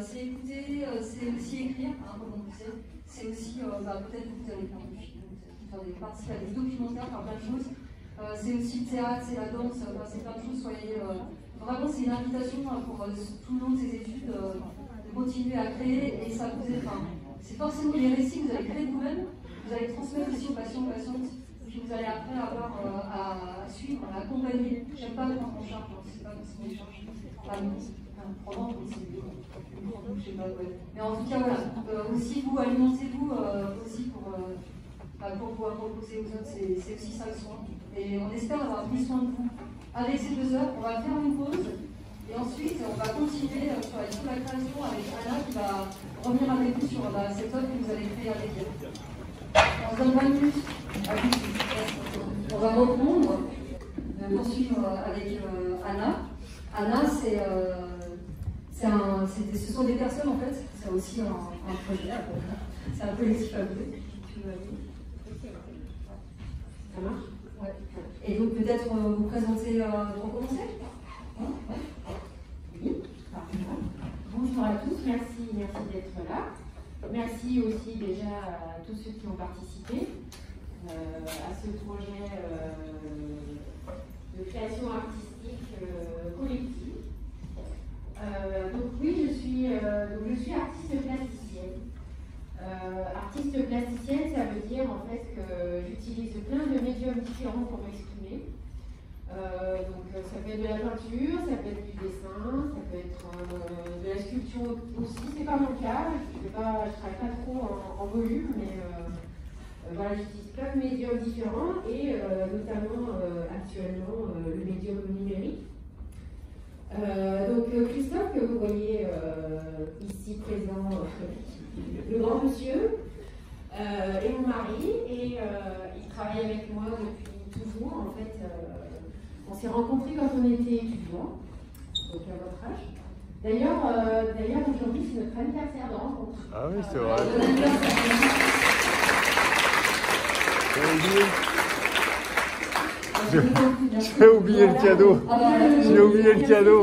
C'est écouter, c'est aussi écrire, hein, comme on disait. C'est aussi, peut-être que vous allez faire des films, participer à des documentaires, faire plein de choses. C'est aussi le théâtre, c'est la danse, c'est plein de choses. Soyez, vraiment, c'est une invitation pour tout le long de ces études de continuer à créer et ça vous aide. C'est forcément les récits que vous allez créer vous-même, vous allez transmettre aussi aux patients, aux patientes, puis vous allez après avoir à suivre, à accompagner. J'aime pas le prendre en charge, c'est pas forcément les charges. Mais en tout cas, voilà. Aussi, vous alimentez-vous aussi pour pouvoir proposer aux autres. C'est aussi ça le soin. Et on espère avoir pris soin de vous. Avec ces 2 heures, on va faire une pause. Et ensuite, on va continuer sur la création avec Anna qui va revenir avec vous sur cette œuvre que vous avez créée avec elle. On se donne 20 minutes. À tout de suite. On va reprendre, poursuivre avec Anna. Anna, ce sont des personnes en fait, c'est aussi un projet, c'est un collectif à vous. Ça marche? Ouais. Et donc peut-être vous présenter, pour commencer? Oui, parfaitement. Bonjour à tous, merci d'être là. Merci aussi déjà à tous ceux qui ont participé à ce projet de création artistique collective. Donc oui, je suis artiste plasticienne. Artiste plasticienne, ça veut dire en fait que j'utilise plein de médiums différents pour m'exprimer. Donc ça peut être de la peinture, ça peut être du dessin, ça peut être de la sculpture aussi. C'est pas mon cas, je travaille pas trop en volume, mais voilà, j'utilise plein de médiums différents et notamment actuellement le médium numérique. Donc Christophe, que vous voyez ici présent, le grand monsieur, est mon mari et il travaille avec moi depuis toujours. En fait, on s'est rencontrés quand on était étudiants, donc à votre âge. D'ailleurs aujourd'hui c'est notre anniversaire de rencontre. Ah oui, c'est vrai. J'ai oublié le cadeau. J'ai oublié le cadeau.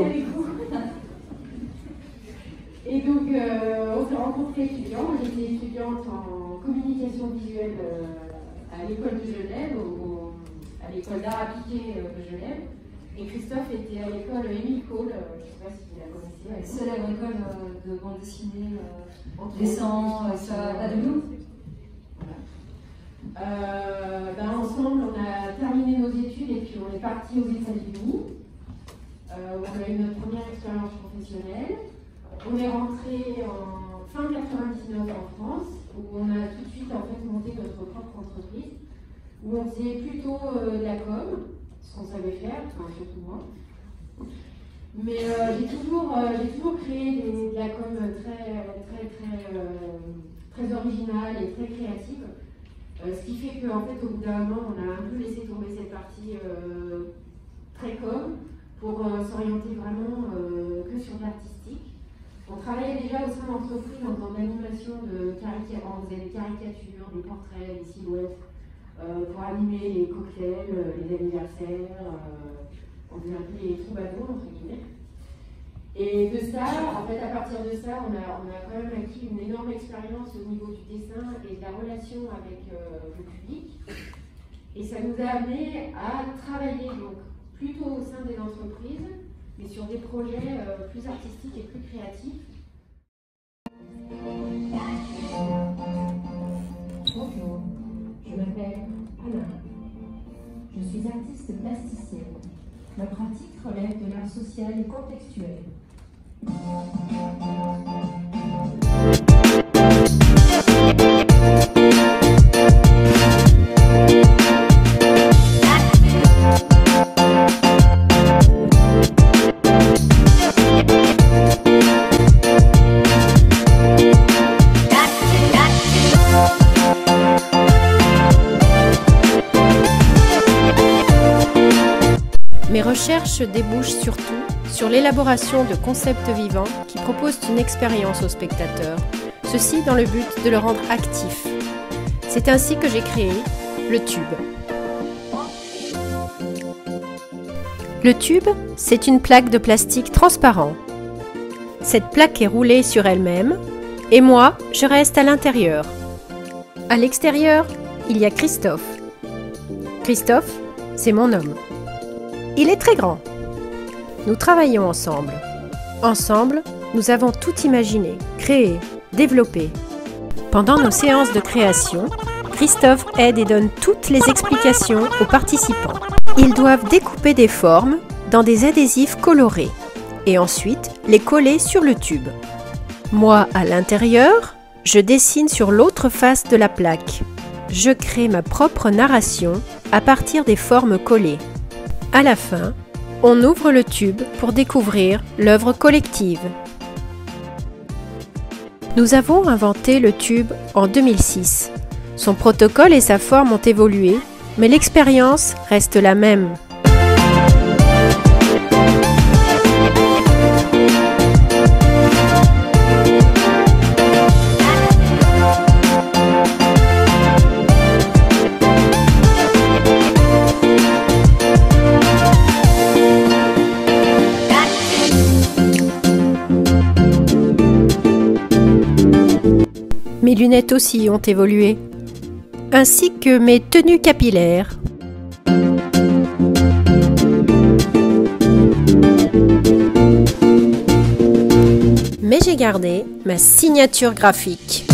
Et donc, on s'est rencontrés étudiants. J'étais étudiante en communication visuelle à l'école de Genève, à l'école d'art appliqué de Genève. Et Christophe était à l'école Émile Cole, je ne sais pas si vous la connaissez. Célèbre école de bande dessinée, dessin, à Deauville. Ensemble, on a terminé nos études et puis on est parti aux États-Unis. On a eu notre première expérience professionnelle. On est rentré en fin 99 en France, où on a tout de suite en fait monté notre propre entreprise, où on faisait plutôt de la com, ce qu'on savait faire, enfin, surtout moi. Mais j'ai toujours créé de la com très originale et très créative. Ce qui fait qu'en fait, au bout d'un moment, on a un peu laissé tomber cette partie très com pour s'orienter vraiment que sur l'artistique. On travaillait déjà au sein d'entreprises en faisant de l'animation on faisait des caricatures, des portraits, des silhouettes, pour animer les cocktails, les anniversaires, on faisait un peu les troubadours, entre guillemets. Et de ça, en fait, à partir de ça, on a quand même acquis une énorme expérience au niveau du dessin et de la relation avec le public. Et ça nous a amené à travailler donc plutôt au sein des entreprises, mais sur des projets plus artistiques et plus créatifs. Bonjour, je m'appelle Anna. Je suis artiste plasticienne. Ma pratique relève de l'art social et contextuel. Mes recherches débouchent surtout sur l'élaboration de concepts vivants qui proposent une expérience au spectateur, ceci dans le but de le rendre actif. C'est ainsi que j'ai créé le tube. Le tube, c'est une plaque de plastique transparent. Cette plaque est roulée sur elle-même et moi, je reste à l'intérieur. À l'extérieur, il y a Christophe. Christophe, c'est mon homme. Il est très grand. Nous travaillons ensemble. Ensemble, nous avons tout imaginé, créé, développé. Pendant nos séances de création, Christophe aide et donne toutes les explications aux participants. Ils doivent découper des formes dans des adhésifs colorés et ensuite les coller sur le tube. Moi, à l'intérieur, je dessine sur l'autre face de la plaque. Je crée ma propre narration à partir des formes collées. À la fin, on ouvre le tube pour découvrir l'œuvre collective. Nous avons inventé le tube en 2006. Son protocole et sa forme ont évolué, mais l'expérience reste la même. Mes lunettes aussi ont évolué, ainsi que mes tenues capillaires. Mais j'ai gardé ma signature graphique.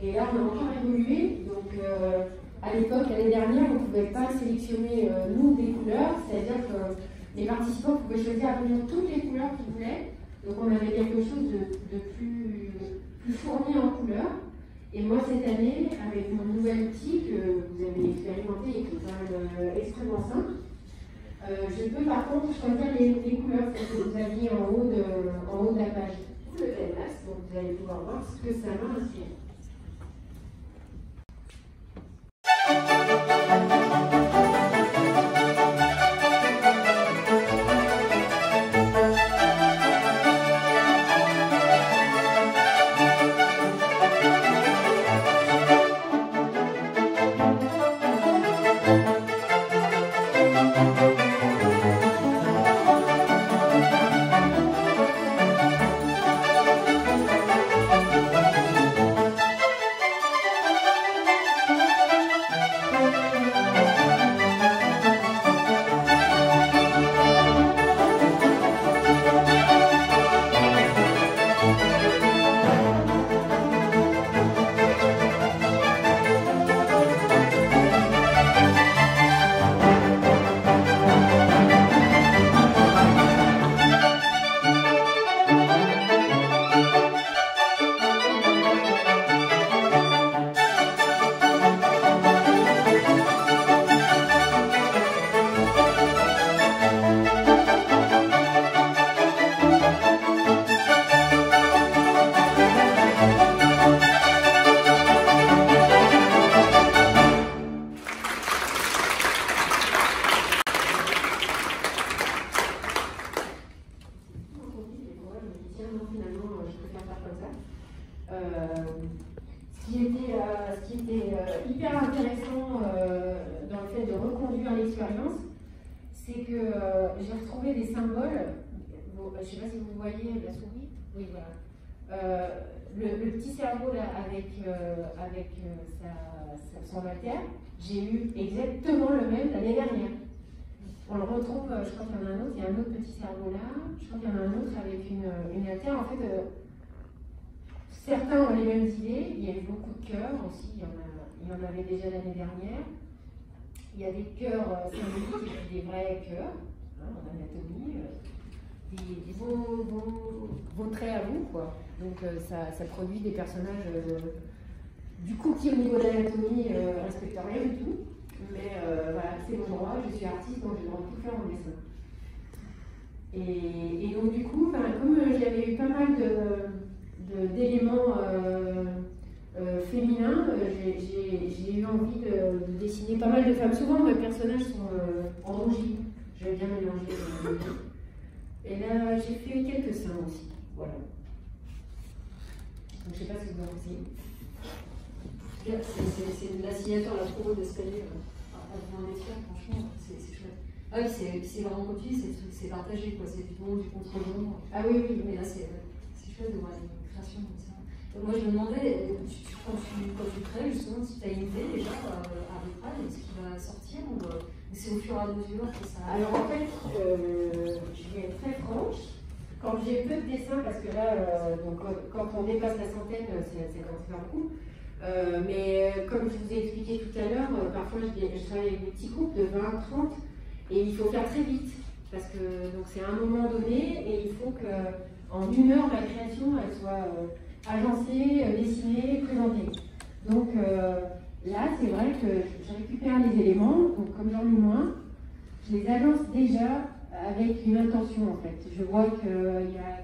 Et là, on a encore évolué. Donc, à l'époque, l'année dernière, on ne pouvait pas sélectionner, nous, des couleurs. C'est-à-dire que les participants pouvaient choisir à venir toutes les couleurs qu'ils voulaient. Donc, on avait quelque chose de plus fourni en couleurs. Et moi, cette année, avec mon nouvel outil que vous avez expérimenté et qui est quand même extrêmement simple, je peux par contre choisir les couleurs que vous aviez en haut de la page. Le canvas, donc vous allez pouvoir voir ce que ça m'a inspiré. Ce qui était hyper intéressant dans le fait de reconduire l'expérience, c'est que j'ai retrouvé des symboles. Bon, je ne sais pas si vous voyez la souris. Oui, voilà. Le petit cerveau là, avec son alter, j'ai eu exactement le même l'année dernière. On le retrouve, je crois qu'il y en a un autre, il y a un autre petit cerveau là, je crois qu'il y en a un autre avec une alter. En fait, certains ont les mêmes idées, il y a eu beaucoup de cœurs aussi, il y en avait déjà l'année dernière. Il y a des cœurs symboliques et puis des vrais cœurs, hein, en anatomie, des beaux traits à vous, quoi. Donc ça produit des personnages, du coup, qui au niveau de l'anatomie respectent rien du tout. Mais voilà, c'est mon droit, je suis artiste, donc j'ai le droit de tout faire en dessin. Et donc du coup, comme j'avais eu pas mal d'éléments féminins, j'ai eu envie de dessiner pas mal de femmes. Souvent, mes personnages sont androgynes. Je vais bien mélanger les deux. Et là, j'ai fait quelques seins aussi. Voilà. Donc, je ne sais pas ce que vous en pensez. C'est la signature, la promo d'escalier. Franchement, c'est chouette. Ah oui, c'est vraiment comme tu dis, c'est partagé, quoi. C'est du bon, du contre-bon. Ah oui, oui. Mais là, c'est chouette de voir une création comme ça. Donc, moi, je me demandais, quand tu crées, justement, si tu as une idée déjà à peu près de ce qui va sortir, ou c'est au fur et à mesure que ça. Alors, en fait, je vais être très franche. Quand j'ai peu de dessins, parce que là, donc, quand on dépasse la centaine, c'est quand même beaucoup. Mais comme je vous ai expliqué tout à l'heure, parfois je travaille avec des petits groupes de 20, 30 et il faut faire très vite parce que c'est à un moment donné et il faut qu'en 1 heure la création elle soit agencée, dessinée, présentée. Donc là c'est vrai que je récupère les éléments, donc comme j'en ai moins, je les agence déjà avec une intention en fait. Je vois qu'il y a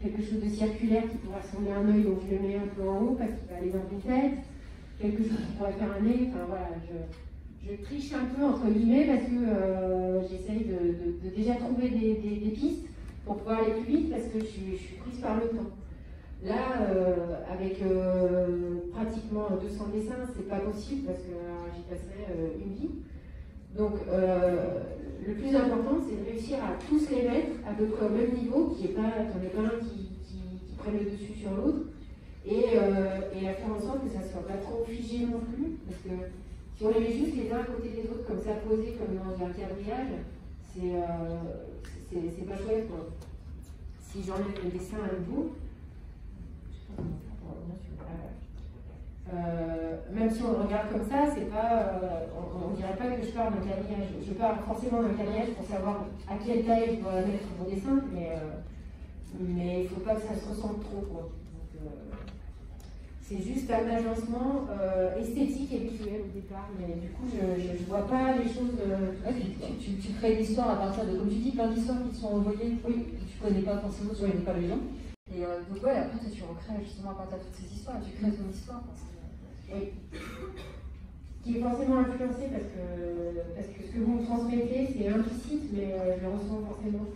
quelque chose de circulaire qui pourrait ressembler à un œil, donc je le mets un peu en haut parce qu'il va aller dans une tête. Quelque chose qui pourrait faire un nez. Enfin voilà, je triche un peu entre guillemets parce que j'essaye de déjà trouver des pistes pour pouvoir aller plus vite parce que je suis prise par le temps. Là, avec pratiquement 200 dessins, c'est pas possible parce que j'y passerai une vie. Donc, le plus important, c'est de réussir à tous les mettre à peu près au même niveau, qu'il n'y ait pas un qui prenne le dessus sur l'autre, et à faire en sorte que ça ne soit pas trop figé non plus, parce que si on les met juste les uns à côté des autres, comme ça, posés, comme dans un quadrillage, c'est pas chouette, quoi. Si j'enlève le dessin à nouveau, même si on le regarde comme ça, c'est pas, on dirait pas que je pars d'un quadrillage. Je pars forcément d'un quadrillage pour savoir à quelle taille je dois mettre mon dessin, mais il ne faut pas que ça se ressemble trop, quoi. C'est juste un agencement esthétique et visuel au départ, mais du coup je ne vois pas les choses. Tu crées l'histoire à partir de, comme tu dis, plein d'histoires qui te sont envoyées, oui, que tu ne connais pas forcément, tu ne connais pas les gens. Et donc ouais, après tu recrées justement à partir de toutes ces histoires, et tu crées ton histoire. Oui. Qui est forcément influencé parce que ce que vous me transmettez, c'est implicite, mais je le ressens forcément.